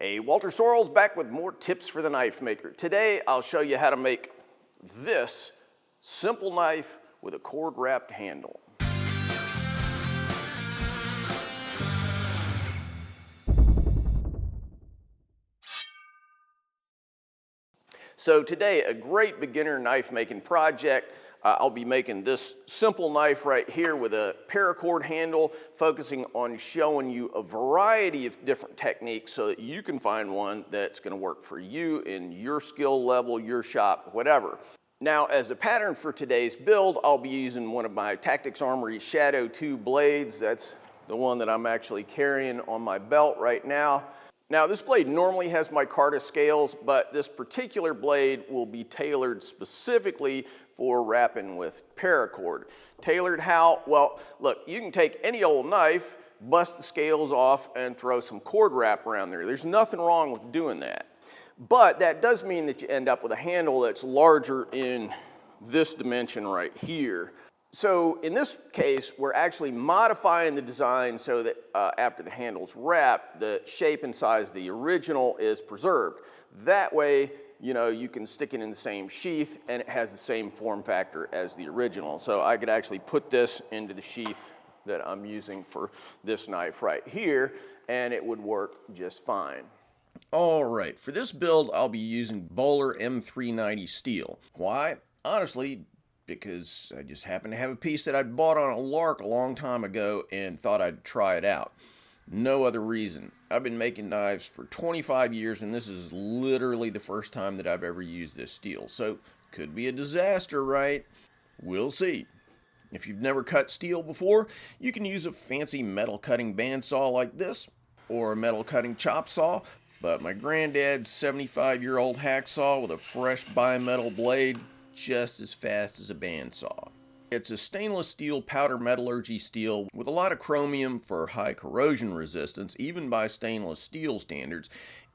Hey, Walter Sorrells back with more tips for the knife maker. Today I'll show you how to make this simple knife with a cord wrapped handle. So today, a great beginner knife making project. I'll be making this simple knife right here with a paracord handle, focusing on showing you a variety of different techniques so that you can find one that's going to work for you in your skill level, your shop, whatever. Now, as a pattern for today's build, I'll be using one of my Tactics Armory Shadow 2 blades. That's the one that I'm actually carrying on my belt right now. Now, this blade normally has micarta scales, but this particular blade will be tailored specifically for wrapping with paracord. Tailored how? Well, look, you can take any old knife, bust the scales off, and throw some cord wrap around there. There's nothing wrong with doing that. But that does mean that you end up with a handle that's larger in this dimension right here. So in this case, we're actually modifying the design so that after the handle's wrapped, the shape and size of the original is preserved. That way, you know, you can stick it in the same sheath and it has the same form factor as the original. So I could actually put this into the sheath that I'm using for this knife right here, and it would work just fine. All right, for this build, I'll be using Bohler M390 steel. Why? Honestly, because I just happen to have a piece that I bought on a lark a long time ago and thought I'd try it out. No other reason. I've been making knives for 25 years and this is literally the first time that I've ever used this steel. So, could be a disaster, right? We'll see. If you've never cut steel before, you can use a fancy metal cutting bandsaw like this, or a metal cutting chop saw, but my granddad's 75-year-old hacksaw with a fresh bimetal blade, just as fast as a bandsaw. It's a stainless steel powder metallurgy steel with a lot of chromium for high corrosion resistance, even by stainless steel standards,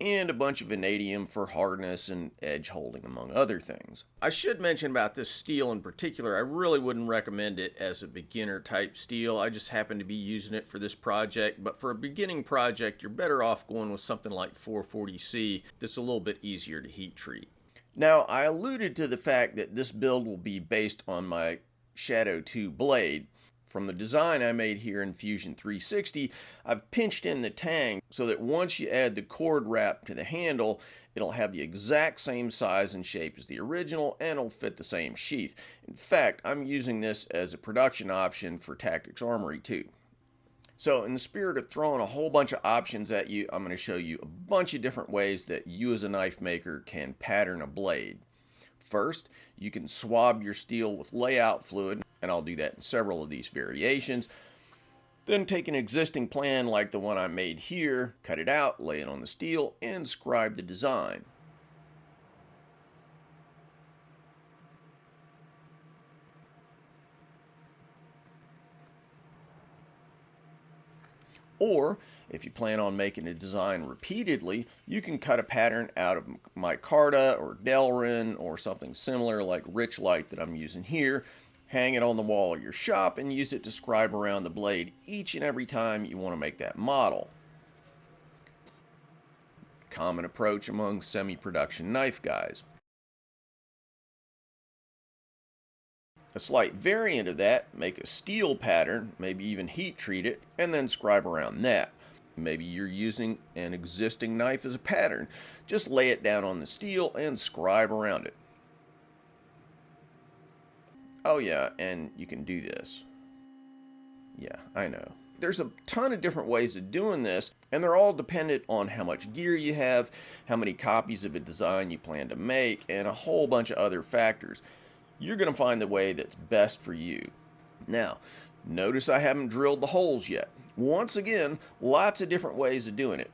and a bunch of vanadium for hardness and edge holding, among other things. I should mention about this steel in particular, I really wouldn't recommend it as a beginner type steel. I just happen to be using it for this project, but for a beginning project, you're better off going with something like 440C that's a little bit easier to heat treat. Now, I alluded to the fact that this build will be based on my Shadow 2 blade. From the design I made here in Fusion 360, I've pinched in the tang so that once you add the cord wrap to the handle, it'll have the exact same size and shape as the original and it'll fit the same sheath. In fact, I'm using this as a production option for Tactics Armory too. So in the spirit of throwing a whole bunch of options at you, I'm going to show you a bunch of different ways that you as a knife maker can pattern a blade. First, you can swab your steel with layout fluid, and I'll do that in several of these variations. Then take an existing plan like the one I made here, cut it out, lay it on the steel, and scribe the design. Or, if you plan on making a design repeatedly, you can cut a pattern out of micarta or Delrin or something similar like Rich Light that I'm using here, hang it on the wall of your shop, and use it to scribe around the blade each and every time you want to make that model. Common approach among semi-production knife guys. A slight variant of that, make a steel pattern, maybe even heat treat it, and then scribe around that. Maybe you're using an existing knife as a pattern. Just lay it down on the steel and scribe around it. Oh yeah, and you can do this. Yeah, I know. There's a ton of different ways of doing this, and they're all dependent on how much gear you have, how many copies of a design you plan to make, and a whole bunch of other factors. You're going to find the way that's best for you. Now, notice I haven't drilled the holes yet. Once again, lots of different ways of doing it.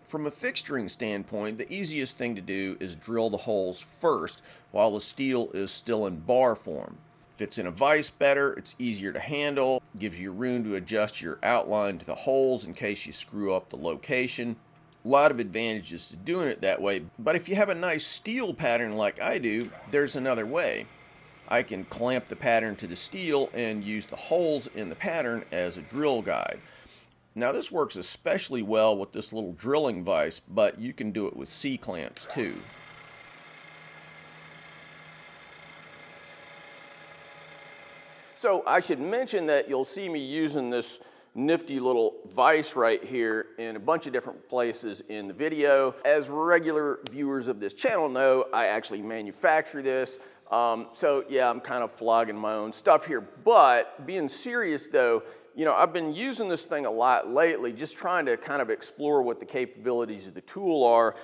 From a fixturing standpoint, the easiest thing to do is drill the holes first while the steel is still in bar form. Fits in a vise better, it's easier to handle, gives you room to adjust your outline to the holes in case you screw up the location. A lot of advantages to doing it that way, but if you have a nice steel pattern like I do, there's another way. I can clamp the pattern to the steel and use the holes in the pattern as a drill guide. Now this works especially well with this little drilling vise, but you can do it with C-clamps too. So I should mention that you'll see me using this nifty little vise right here in a bunch of different places in the video. As regular viewers of this channel know, I actually manufacture this. So yeah, I'm kind of flogging my own stuff here. But being serious though, you know, I've been using this thing a lot lately, just trying to kind of explore what the capabilities of the tool are.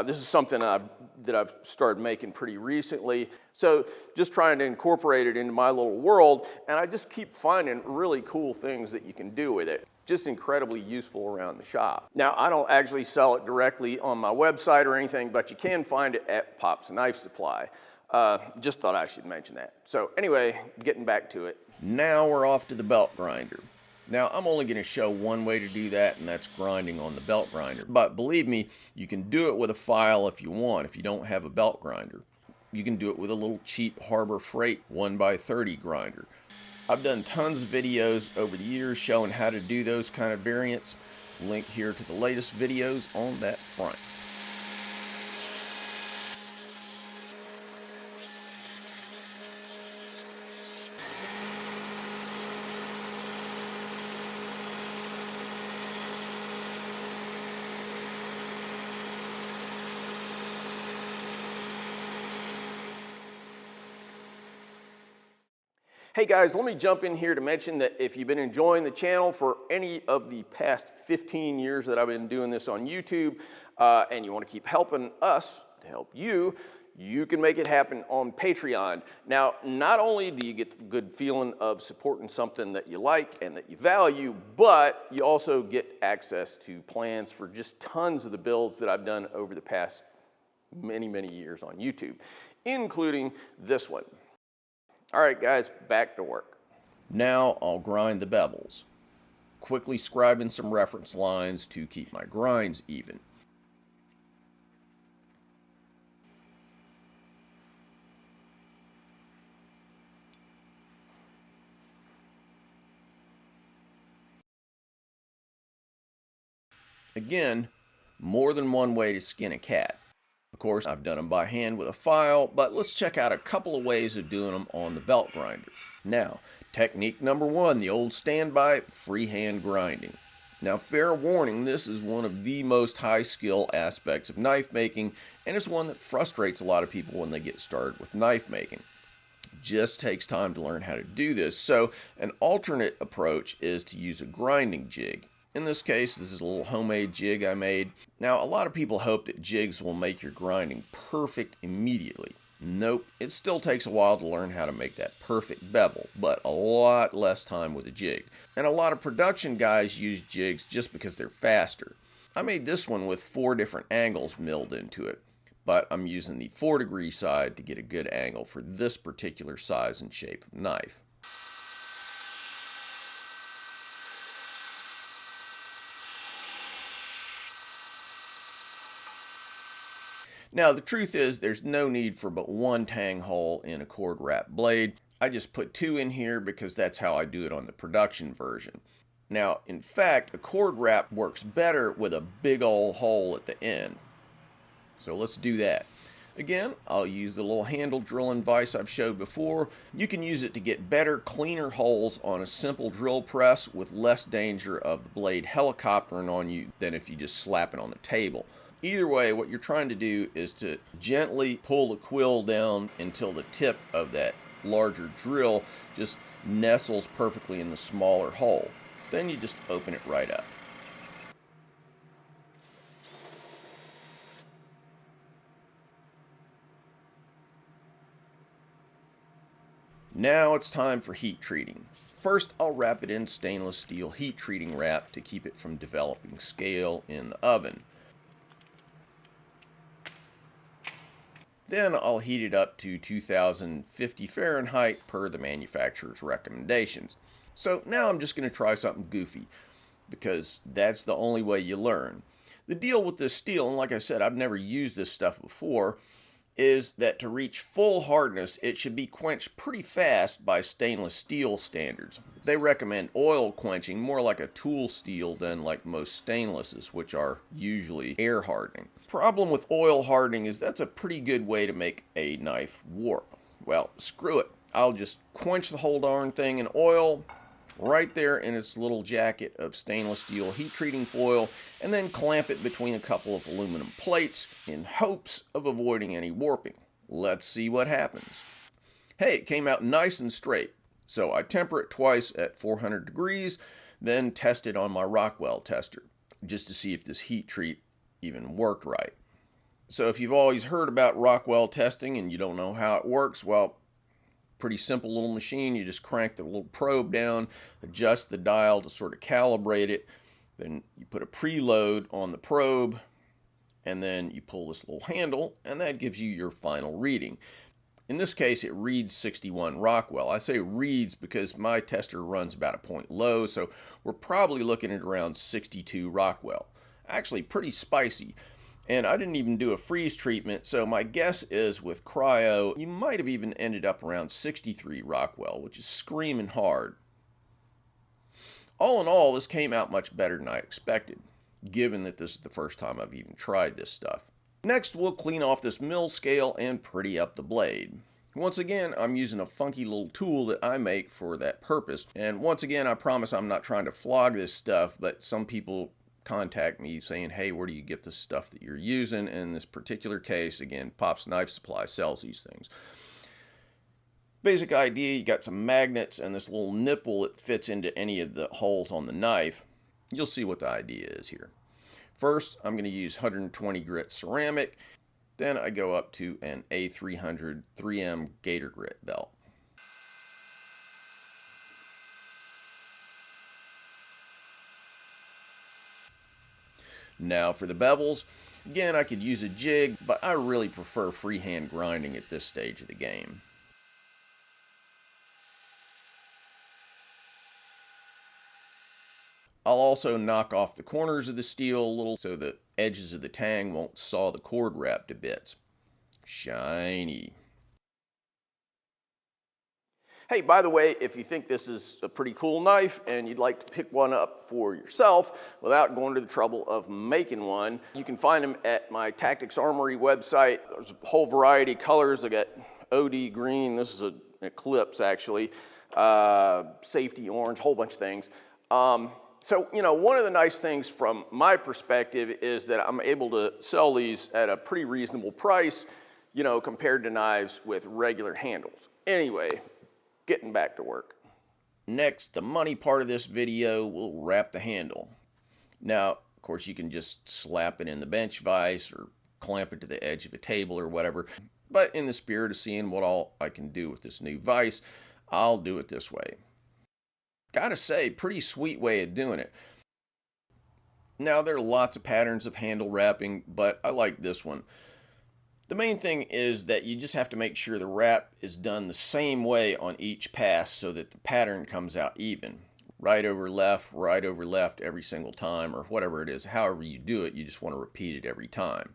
This is something that I've started making pretty recently. So just trying to incorporate it into my little world, and I just keep finding really cool things that you can do with it. Just incredibly useful around the shop. Now, I don't actually sell it directly on my website or anything, but you can find it at Pop's Knife Supply. Just thought I should mention that. So anyway, getting back to it. Now we're off to the belt grinder. Now, I'm only going to show one way to do that, and that's grinding on the belt grinder. But believe me, you can do it with a file if you want, if you don't have a belt grinder. You can do it with a little cheap Harbor Freight 1x30 grinder. I've done tons of videos over the years showing how to do those kind of variants. Link here to the latest videos on that front. Hey guys, let me jump in here to mention that if you've been enjoying the channel for any of the past 15 years that I've been doing this on YouTube, and you want to keep helping us to help you, you can make it happen on Patreon. Now, not only do you get the good feeling of supporting something that you like and that you value, but you also get access to plans for just tons of the builds that I've done over the past many, many years on YouTube, including this one. All right, guys, back to work. Now I'll grind the bevels, quickly scribing some reference lines to keep my grinds even. Again, more than one way to skin a cat. Of course, I've done them by hand with a file, but let's check out a couple of ways of doing them on the belt grinder. Now, technique number one, the old standby, freehand grinding. Now, fair warning, this is one of the most high skill aspects of knife making, and it's one that frustrates a lot of people when they get started with knife making. It just takes time to learn how to do this, so an alternate approach is to use a grinding jig. In this case, this is a little homemade jig I made. Now, a lot of people hope that jigs will make your grinding perfect immediately. Nope, it still takes a while to learn how to make that perfect bevel, but a lot less time with a jig. And a lot of production guys use jigs just because they're faster. I made this one with 4 different angles milled into it, but I'm using the 4-degree side to get a good angle for this particular size and shape of knife. Now, the truth is there's no need for but one tang hole in a cord wrap blade. I just put 2 in here because that's how I do it on the production version. Now, in fact, a cord wrap works better with a big old hole at the end. So let's do that. Again, I'll use the little handle drilling vise I've showed before. You can use it to get better, cleaner holes on a simple drill press with less danger of the blade helicoptering on you than if you just slap it on the table. Either way, what you're trying to do is to gently pull the quill down until the tip of that larger drill just nestles perfectly in the smaller hole. Then you just open it right up. Now it's time for heat treating. First, I'll wrap it in stainless steel heat treating wrap to keep it from developing scale in the oven. Then I'll heat it up to 2050 Fahrenheit per the manufacturer's recommendations. So now I'm just going to try something goofy, because that's the only way you learn. The deal with this steel, and like I said, I've never used this stuff before, is that to reach full hardness, it should be quenched pretty fast by stainless steel standards. They recommend oil quenching, more like a tool steel than like most stainlesses, which are usually air hardening. Problem with oil hardening is that's a pretty good way to make a knife warp. Well, screw it. I'll just quench the whole darn thing in oil right there in its little jacket of stainless steel heat treating foil, and then clamp it between a couple of aluminum plates in hopes of avoiding any warping. Let's see what happens. Hey, it came out nice and straight. So I temper it twice at 400 degrees, then test it on my Rockwell tester, just to see if this heat treat even worked right. So if you've always heard about Rockwell testing and you don't know how it works, well, pretty simple little machine. You just crank the little probe down, adjust the dial to sort of calibrate it, then you put a preload on the probe, and then you pull this little handle, and that gives you your final reading. In this case, it reads 61 Rockwell. I say reads because my tester runs about a point low, so we're probably looking at around 62 Rockwell. Actually pretty spicy. And I didn't even do a freeze treatment, so my guess is with cryo, you might have even ended up around 63 Rockwell, which is screaming hard. All in all, this came out much better than I expected, given that this is the first time I've even tried this stuff. Next, we'll clean off this mill scale and pretty up the blade. Once again, I'm using a funky little tool that I make for that purpose. And once again, I promise I'm not trying to flog this stuff, but some people contact me saying, hey, where do you get the stuff that you're using? In this particular case, again, Pop's Knife Supply sells these things. Basic idea, you got some magnets and this little nipple that fits into any of the holes on the knife. You'll see what the idea is here. First, I'm going to use 120 grit ceramic. Then I go up to an A300 3M Gator Grit belt. Now for the bevels, again I could use a jig, but I really prefer freehand grinding at this stage of the game. I'll also knock off the corners of the steel a little so the edges of the tang won't saw the cord wrap to bits. Shiny. Hey, by the way, if you think this is a pretty cool knife and you'd like to pick one up for yourself without going to the trouble of making one, you can find them at my Tactics Armory website. There's a whole variety of colors. I got OD green, this is an Eclipse actually, safety orange, whole bunch of things. So, you know, one of the nice things from my perspective is that I'm able to sell these at a pretty reasonable price, you know, compared to knives with regular handles. Anyway, getting back to work. Next, the money part of this video, will wrap the handle. Now, of course, you can just slap it in the bench vise or clamp it to the edge of a table or whatever. But in the spirit of seeing what all I can do with this new vise, I'll do it this way. Gotta say, pretty sweet way of doing it. Now, there are lots of patterns of handle wrapping, but I like this one. The main thing is that you just have to make sure the wrap is done the same way on each pass so that the pattern comes out even. Right over left every single time, or whatever it is. However you do it, you just want to repeat it every time.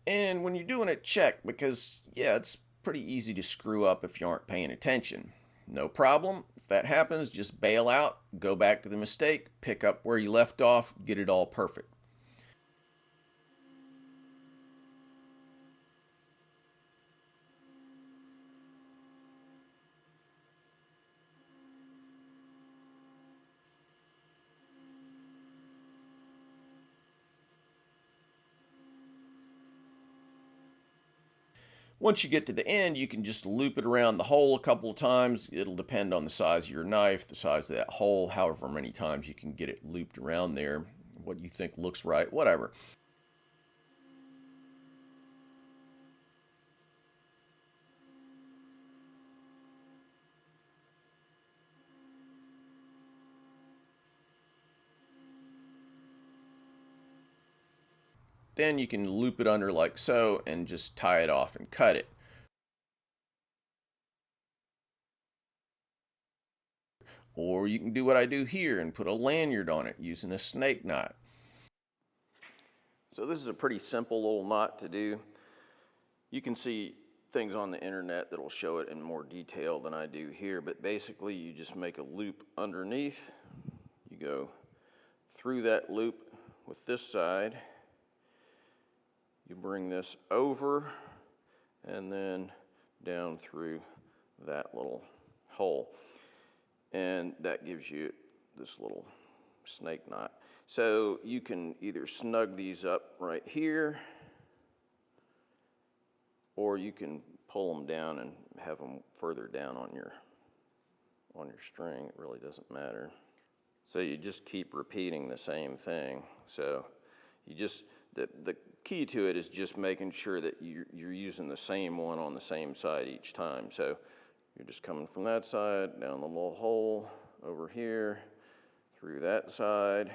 And when you're doing it, check, because yeah, it's pretty easy to screw up if you aren't paying attention. No problem. If that happens, just bail out, go back to the mistake, pick up where you left off, get it all perfect. Once you get to the end, you can just loop it around the hole a couple of times. It'll depend on the size of your knife, the size of that hole, however many times you can get it looped around there. What you think looks right, whatever. Then you can loop it under like so and just tie it off and cut it. Or you can do what I do here and put a lanyard on it using a snake knot. So this is a pretty simple little knot to do. You can see things on the internet that'll show it in more detail than I do here, but basically you just make a loop underneath. You go through that loop with this side. You bring this over and then down through that little hole. And that gives you this little snake knot. So you can either snug these up right here, or you can pull them down and have them further down on your string. It really doesn't matter. So you just keep repeating the same thing. So you just, the key to it is just making sure that you're using the same one on the same side each time. So you're just coming from that side, down the little hole, over here, through that side,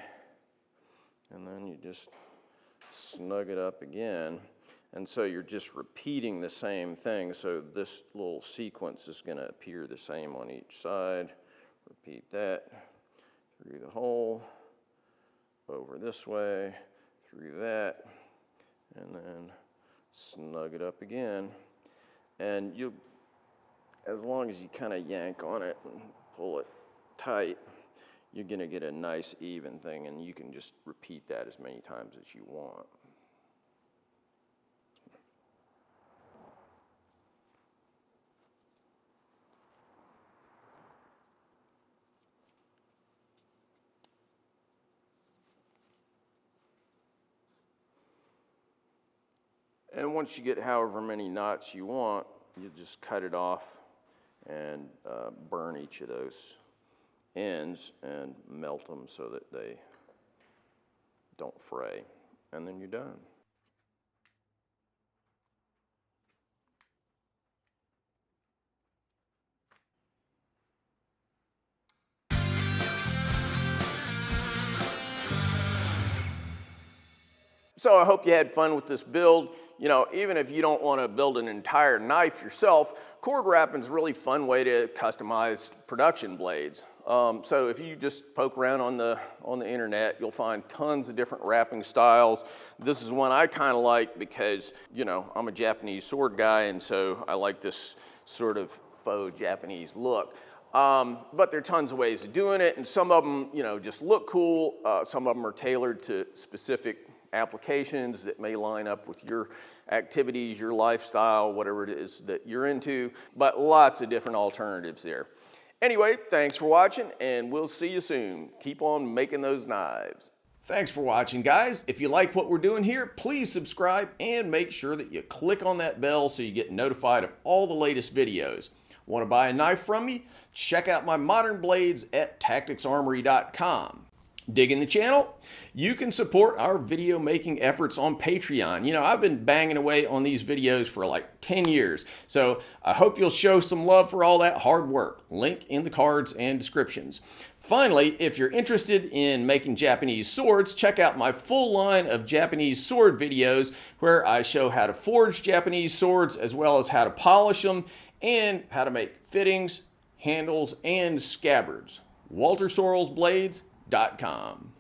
and then you just snug it up again. And so you're just repeating the same thing. So this little sequence is going to appear the same on each side. Repeat that, through the hole, over this way, through that, and then snug it up again. And you, as long as you kind of yank on it and pull it tight, you're going to get a nice even thing, and you can just repeat that as many times as you want. And once you get however many knots you want, you just cut it off and burn each of those ends and melt them so that they don't fray. And then you're done. So I hope you had fun with this build. You know, even if you don't want to build an entire knife yourself, cord wrapping is a really fun way to customize production blades. So if you just poke around on the internet, you'll find tons of different wrapping styles. This is one I kind of like because, you know, I'm a Japanese sword guy, and so I like this sort of faux Japanese look. But there are tons of ways of doing it, and some of them, you know, just look cool. Some of them are tailored to specific applications that may line up with your activities, your lifestyle, whatever it is that you're into, but lots of different alternatives there. Anyway, thanks for watching, and we'll see you soon. Keep on making those knives. Thanks for watching, guys. If you like what we're doing here, please subscribe and make sure that you click on that bell so you get notified of all the latest videos. Want to buy a knife from me? Check out my modern blades at tacticsarmory.com. Digging the channel? You can support our video making efforts on Patreon. You know, I've been banging away on these videos for like 10 years, so I hope you'll show some love for all that hard work. Link in the cards and descriptions. Finally, if you're interested in making Japanese swords, check out my full line of Japanese sword videos where I show how to forge Japanese swords as well as how to polish them and how to make fittings, handles, and scabbards. WalterSorrellsBlades.com.